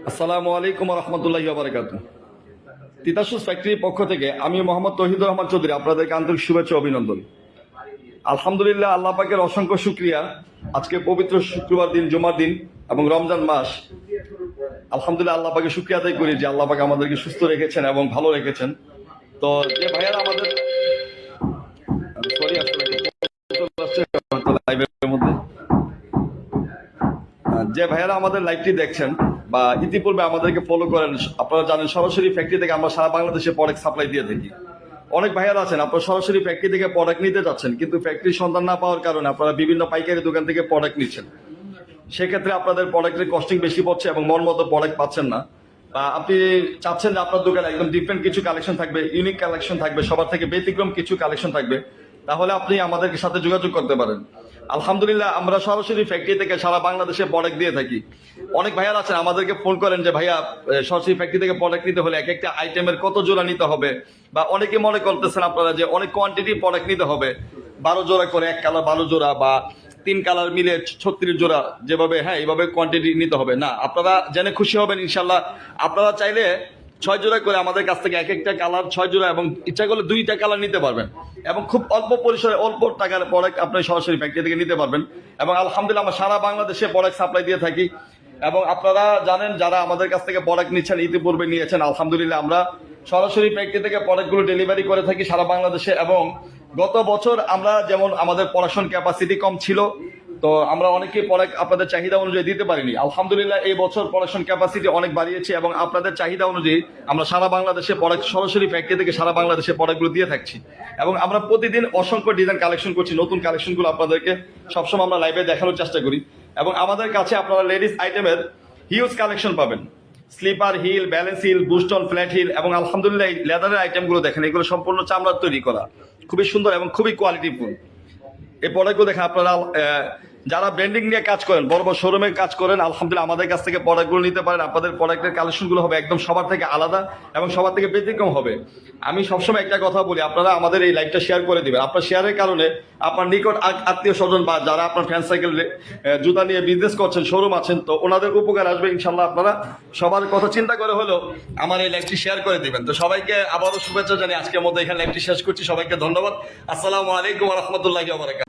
আসসালামু আলাইকুম রহমতুল্লাহি ওয়া বারাকাতুহু। তিতাসুস ফ্যাক্টরির পক্ষ থেকে আমি মোহাম্মদ তৌহিদুর রহমান চৌধুরী আপনাদেরকে আন্তরিক শুভেচ্ছা ও অভিনন্দন। আলহামদুলিল্লাহ, আল্লাহ পাকের অসংখ্য শুকরিয়া। আজকে পবিত্র শুক্রবার দিন, জুমার দিন এবং রমজান মাস। আলহামদুলিল্লাহ, আল্লাহ পাকে শুকরিয়া আদায় করি যে আল্লাহ পাক আমাদেরকে সুস্থ রেখেছেন এবং ভালো রেখেছেন। তো যে ভাইয়ারা আমাদের সরি আসলে লাইভের মধ্যে যে ভাইয়ারা আমাদের লাইভটি দেখছেন বা ইতিপূর্বে আমাদেরকে ফলো করেন, আপনারা জানেন সরাসরি ফ্যাক্টরি থেকে আমরা সারা বাংলাদেশে প্রোডাক্ট সাপ্লাই দিয়ে থাকি। অনেক ভাইয়ারা আছেন আপনারা সরাসরি ফ্যাক্টরি থেকে প্রোডাক্ট নিতে যাচ্ছেন, কিন্তু ফ্যাক্টরির সন্ধান না পাওয়ার কারণে আপনারা বিভিন্ন পাইকারি দোকান থেকে প্রোডাক্ট নিচ্ছেন। সেক্ষেত্রে আপনাদের প্রোডাক্টের কস্টিং বেশি পড়ছে এবং মন মতো প্রোডাক্ট পাচ্ছেন না। আপনি চাচ্ছেন যে আপনার দোকানে একদম ডিফারেন্ট কিছু কালেকশন থাকবে, ইউনিক কালেকশন থাকবে, সবার থেকে ব্যতিক্রম কিছু কালেকশন থাকবে, তাহলে আপনি আমাদের সাথে যোগাযোগ করতে পারেন। আলহামদুলিল্লাহ, আমরা সরাসরি ফ্যাক্টরি থেকে সারা বাংলাদেশে প্রোডাক্ট দিয়ে থাকি। অনেক ভাইয়ারা আছেন আমাদেরকে ফোন করেন যে ভাইয়া সরাসরি ফ্যাক্টরি থেকে প্রোডাক্ট নিতে হলে এক একটা আইটেমের কত জোড়া নিতে হবে, বা অনেকে মনে করতেছেন আপনারা যে অনেক কোয়ান্টিটি প্রোডাক্ট নিতে হবে, 12 জোড়া করে, এক কালার 12 জোড়া বা 3 কালার মিলে 36 জোড়া, যেভাবে এইভাবে কোয়ান্টিটি নিতে হবে না। আপনারা জেনে খুশি হবেন ইনশাল্লাহ। আপনারা চাইলে 6 জোড়া করে আমাদের কাছ থেকে এক একটা কালার 6 জোড়া এবং ইচ্ছা করলে 2টা কালার নিতে পারবেন, এবং খুব অল্প পরিসরে অল্প টাকার প্রোডাক্ট আপনি সরাসরি ফ্যাক্টরি থেকে নিতে পারবেন। এবং আলহামদুলিল্লাহ, আমরা সারা বাংলাদেশে প্রোডাক্ট সাপ্লাই দিয়ে থাকি। এবং আপনারা জানেন যারা আমাদের কাছ থেকে প্রোডাক্ট নিচ্ছেন, ইতিপূর্বে নিয়েছেন, আলহামদুলিল্লাহ আমরা সরাসরি ফ্যাক্টরি থেকে প্রোডাক্টগুলো ডেলিভারি করে থাকি সারা বাংলাদেশে। এবং গত বছর আমরা যেমন আমাদের প্রোডাকশন ক্যাপাসিটি কম ছিল, তো আমরা অনেকেই প্রোডাক্ট আপনাদের চাহিদা অনুযায়ী দিতে পারিনি। আলহামদুলিল্লাহ, এই বছর প্রোডাকশন ক্যাপাসিটি অনেক বাড়িয়েছে এবং আপনাদের চাহিদা অনুযায়ী আমরা সারা বাংলাদেশে প্রোডাক্ট সরাসরি ফ্যাক্টরি থেকে সারা বাংলাদেশে প্রোডাক্টগুলো দিয়ে থাকছি। এবং আমরা প্রতিদিন অসংখ্য ডিজাইন কালেকশন করছি, নতুন কালেকশনগুলো আপনাদেরকে সবসময় আমরা লাইভে দেখানোর চেষ্টা করি। এবং আমাদের কাছে আপনারা লেডিস আইটেমের হিউজ কালেকশন পাবেন, স্লিপার হিল, ব্যালেন্স হিল, বুস্টন, ফ্ল্যাট হিল। এবং আলহামদুলিল্লাহ, লেদারের আইটেমগুলো দেখেন, এগুলো সম্পূর্ণ চামড়ার তৈরি করা, খুবই সুন্দর এবং খুবই কোয়ালিটিফুল। এই প্রোডাক্টগুলো দেখেন, আপনারা যারা ব্র্যান্ডিং নিয়ে কাজ করেন, বড় বড় শোরুমে কাজ করেন, আলহামদুলিল্লাহ আমাদের কাছ থেকে প্রোডাক্টগুলো নিতে পারেন। আপনাদের প্রোডাক্টের কালেকশনগুলো হবে একদম সবার থেকে আলাদা এবং সবার থেকে ব্যতিক্রম হবে। আমি সবসময় একটা কথা বলি, আপনারা আমাদের এই লাইভটা শেয়ার করে দিবেন। আপনার শেয়ারের কারণে আপনার নিকট আত্মীয় স্বজন বা যারা আপনার ফ্যান সাইকেল জুতা নিয়ে বিজনেস করছেন, শোরুম আছেন, তো ওনাদের উপকার আসবে ইনশাল্লাহ। আপনারা সবার কথা চিন্তা করে হলেও আমার এই লাইভটি শেয়ার করে দিবেন। তো সবাইকে আবারও শুভেচ্ছা জানিয়ে আজকের মধ্যে এখানে লাইভটি শেষ করছি। সবাইকে ধন্যবাদ। আসসালামু আলাইকুম ওয়া রাহমাতুল্লাহি ওয়া বারাকাতুহু।